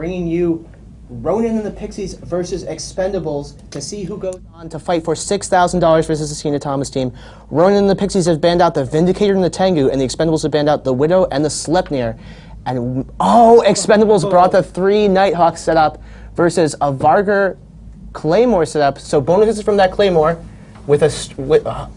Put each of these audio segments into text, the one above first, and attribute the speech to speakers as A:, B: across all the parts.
A: bringing you Ronin and the Pixies versus Expendables to see who goes on to fight for $6,000 versus the Cena Thomas team. Ronin and the Pixies have banned out the Vindicator and the Tengu, and the Expendables have banned out the Widow and the Sleipnir. And, Expendables brought the 3 Nighthawks setup versus a Vargur Claymore setup. So bonuses from that Claymore with a...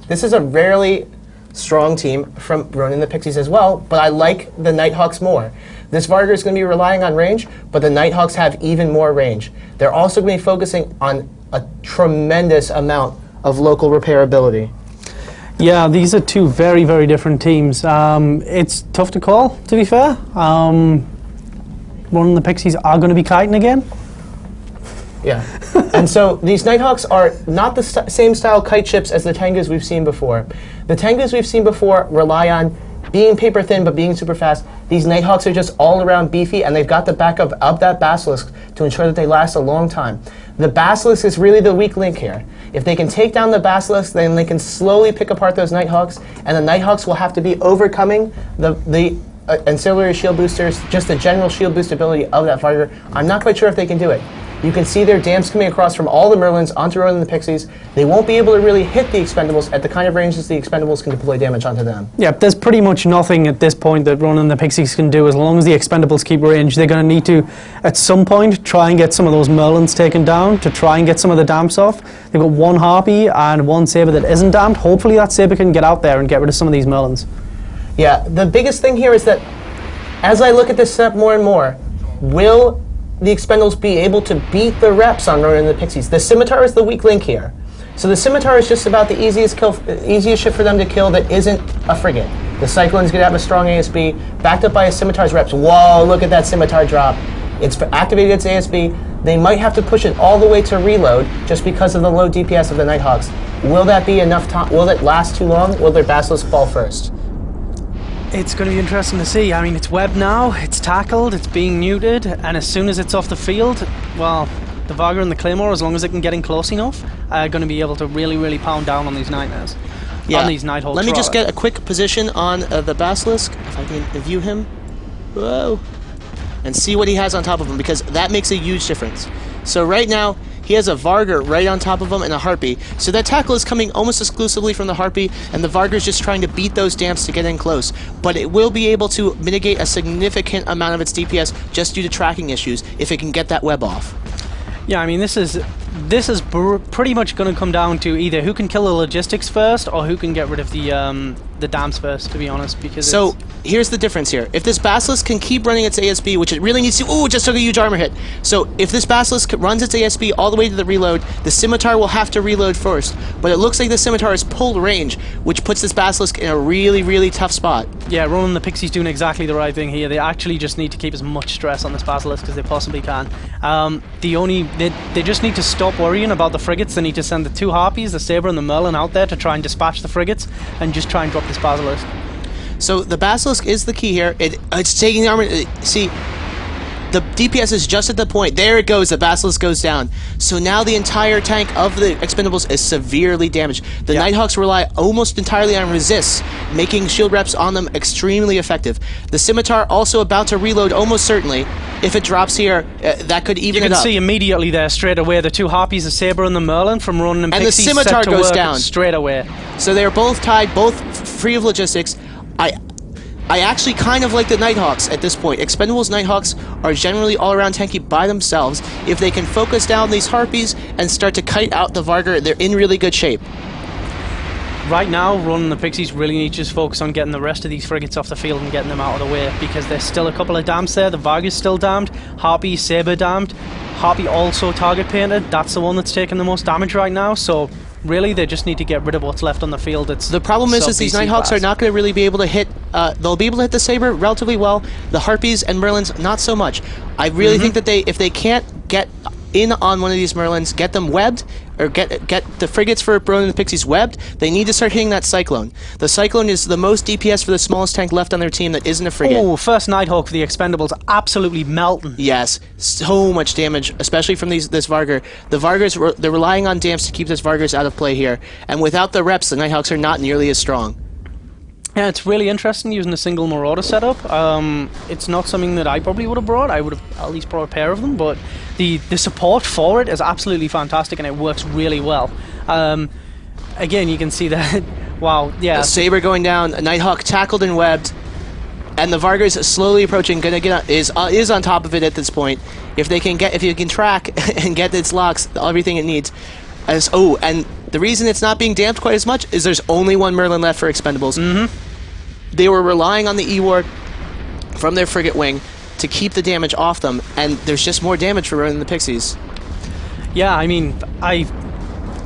A: this is a rarely strong team from Ronin and the Pixies as well, but I like the Nighthawks more. This Vargur is going to be relying on range, but the Nighthawks have even more range. They're also going to be focusing on a tremendous amount of local repairability.
B: Yeah, these are 2 very, very different teams. It's tough to call, to be fair. Ronin and the Pixies are going to be kiting again.
A: Yeah, and so these Nighthawks are not the same style kite ships as the Tengus we've seen before. The Tengus we've seen before rely on being paper thin but being super fast. These Nighthawks are just all around beefy, and they've got the backup of that Basilisk to ensure that they last a long time. The Basilisk is really the weak link here. If they can take down the Basilisk, then they can slowly pick apart those Nighthawks, and the Nighthawks will have to be overcoming the ancillary shield boosters, just the general shield boost ability of that Vargur. I'm not quite sure if they can do it. You can see their dams coming across from all the Merlins onto Ronin and the Pixies. They won't be able to really hit the Expendables at the kind of ranges the Expendables can deploy damage onto them.
B: Yeah, there's pretty much nothing at this point that Ronin and the Pixies can do as long as the Expendables keep range. They're going to need to, at some point, try and get some of those Merlins taken down to try and get some of the damps off. They've got 1 Harpy and 1 Saber that isn't damped. Hopefully that Saber can get out there and get rid of some of these Merlins.
A: Yeah, the biggest thing here is that as I look at this setup more and more, will the Expendables be able to beat the reps on Ronin and the Pixies? The Scimitar is the weak link here. So the Scimitar is just about the easiest ship for them to kill that isn't a frigate. The Cyclone's going to have a strong ASB, backed up by a Scimitar's reps. Whoa, look at that Scimitar drop. It's activated its ASB. They might have to push it all the way to reload just because of the low DPS of the Nighthawks. Will that be enough time? Will it last too long? Will their Basilisk fall first?
B: It's going to be interesting to see. I mean, it's webbed now, it's tackled, it's being neutered, and as soon as it's off the field, well, the Vargur and the Claymore, as long as it can get in close enough, are going to be able to really, really pound down on these Nightmares. Yeah. On these Nighthawks.
A: Let me just get a quick position on the Basilisk, if I can view him. Whoa. And see what he has on top of him, because that makes a huge difference. So right now, he has a Vargur right on top of him and a Harpy. So that tackle is coming almost exclusively from the Harpy, and the Vargur is just trying to beat those damps to get in close. But it will be able to mitigate a significant amount of its DPS just due to tracking issues if it can get that web off.
B: Yeah, I mean, this is pretty much going to come down to either who can kill the logistics first or who can get rid of the dams first, to be honest. Because
A: so here's the difference here. If this Basilisk can keep running its ASB, which it really needs to... Ooh, it just took a huge armor hit. So if this Basilisk runs its ASB all the way to the reload, the Scimitar will have to reload first. But it looks like the Scimitar has pulled range, which puts this Basilisk in a really, really tough spot.
B: Yeah, Ronin and the Pixies doing exactly the right thing here. They actually just need to keep as much stress on this Basilisk as they possibly can. They just need to stop worrying about the frigates. They need to send the 2 Harpies, the Saber and the Merlin out there to try and dispatch the frigates and just try and drop this Basilisk.
A: So the Basilisk is the key here. It's taking the armor. See, the DPS is just at the point. There it goes. The Basilisk goes down. So now the entire tank of the Expendables is severely damaged. The Nighthawks rely almost entirely on resists, making shield reps on them extremely effective. The Scimitar also about to reload almost certainly. If it drops here, that could even it up.
B: You can see immediately there straight away the 2 Harpies, the Saber and the Merlin from Ronin and Pixies,
A: and the Scimitar goes down
B: straight away.
A: So they are both tied, both free of logistics. I actually kind of like the Nighthawks at this point. Expendables Nighthawks are generally all-around tanky by themselves. If they can focus down these Harpies and start to kite out the Vargur, they're in really good shape.
B: Right now, Ronin and the Pixies really need to just focus on getting the rest of these frigates off the field and getting them out of the way, because there's still a couple of dams there. The Vargur's still damned, Harpy, Saber damned, Harpy also target painted. That's the one that's taking the most damage right now, so really they just need to get rid of what's left on the field. The
A: problem is these Nighthawks are not going to really be able to hit, they'll be able to hit the Saber relatively well, the Harpies and Merlins not so much. I really think that if they can't get in on one of these Merlins, get them webbed, or get the frigates for Ronin and the Pixies webbed, they need to start hitting that Cyclone. The Cyclone is the most DPS for the smallest tank left on their team that isn't a frigate.
B: Oh, first Nighthawk for the Expendables, absolutely melting.
A: Yes, so much damage, especially from this Vargur. The Vargurs, they're relying on damps to keep this Vargurs out of play here, and without the reps, the Nighthawks are not nearly as strong.
B: Yeah, it's really interesting using a single Marauder setup. It's not something that I probably would have brought. I would have at least brought a pair of them, but the support for it is absolutely fantastic, and it works really well. Again, you can see that. Wow, yeah.
A: The Saber going down, a Nighthawk tackled and webbed, and the Vargas slowly approaching. Gonna get is on top of it at this point. If you can track and get its locks, everything it needs. And the reason it's not being damped quite as much is there's only one Merlin left for Expendables. They were relying on the E-Ward from their frigate wing to keep the damage off them, and there's just more damage for Ronin and the Pixies.
B: Yeah, I mean, I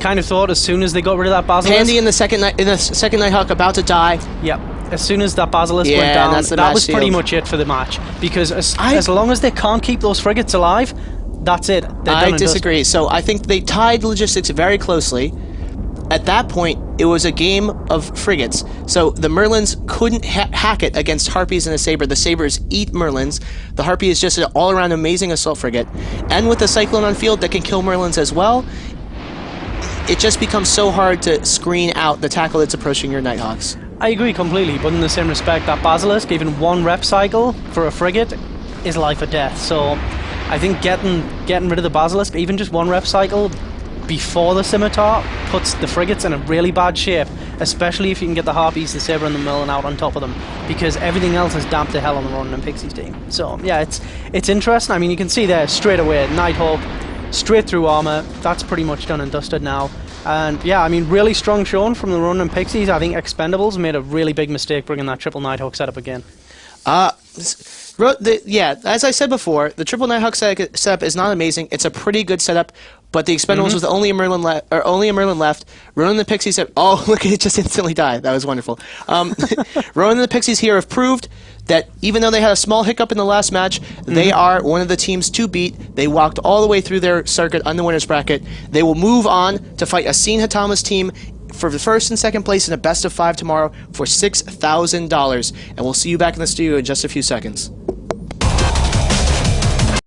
B: kind of thought as soon as they got rid of that Basilisk...
A: Pandy in the second Nighthawk about to die.
B: Yep. As soon as that Basilisk went down, that was pretty much it for the match. Because as long as they can't keep those frigates alive, that's it.
A: I disagree. So I think they tied logistics very closely. At that point, it was a game of frigates. So the Merlins couldn't hack it against Harpies and a Saber. The Sabers eat Merlins. The Harpy is just an all-around amazing assault frigate. And with the Cyclone on field that can kill Merlins as well, it just becomes so hard to screen out the tackle that's approaching your Nighthawks.
B: I agree completely, but in the same respect, that Basilisk, even one rep cycle for a frigate, is life or death. So I think getting rid of the Basilisk, even just one rep cycle before the Scimitar, puts the frigates in a really bad shape, especially if you can get the Harpies, the Saber, and the Merlin out on top of them, because everything else is damped to hell on the Ronin and Pixies team. So yeah, it's interesting. I mean, you can see there straight away, Nighthawk, straight through armor. That's pretty much done and dusted now. And yeah, I mean, really strong showing from the Ronin and Pixies. I think Expendables made a really big mistake bringing that triple Nighthawk setup again.
A: Yeah, as I said before, the triple Nighthawk setup is not amazing. It's a pretty good setup, but the Expendables with only a Merlin left. Ronin and the Pixies have... Oh, look, it just instantly died. That was wonderful. Ronin and the Pixies here have proved that even though they had a small hiccup in the last match, they are one of the teams to beat. They walked all the way through their circuit on the winner's bracket. They will move on to fight Asin Hatama's team for the first and second place in a best of 5 tomorrow for $6,000. And we'll see you back in the studio in just a few seconds.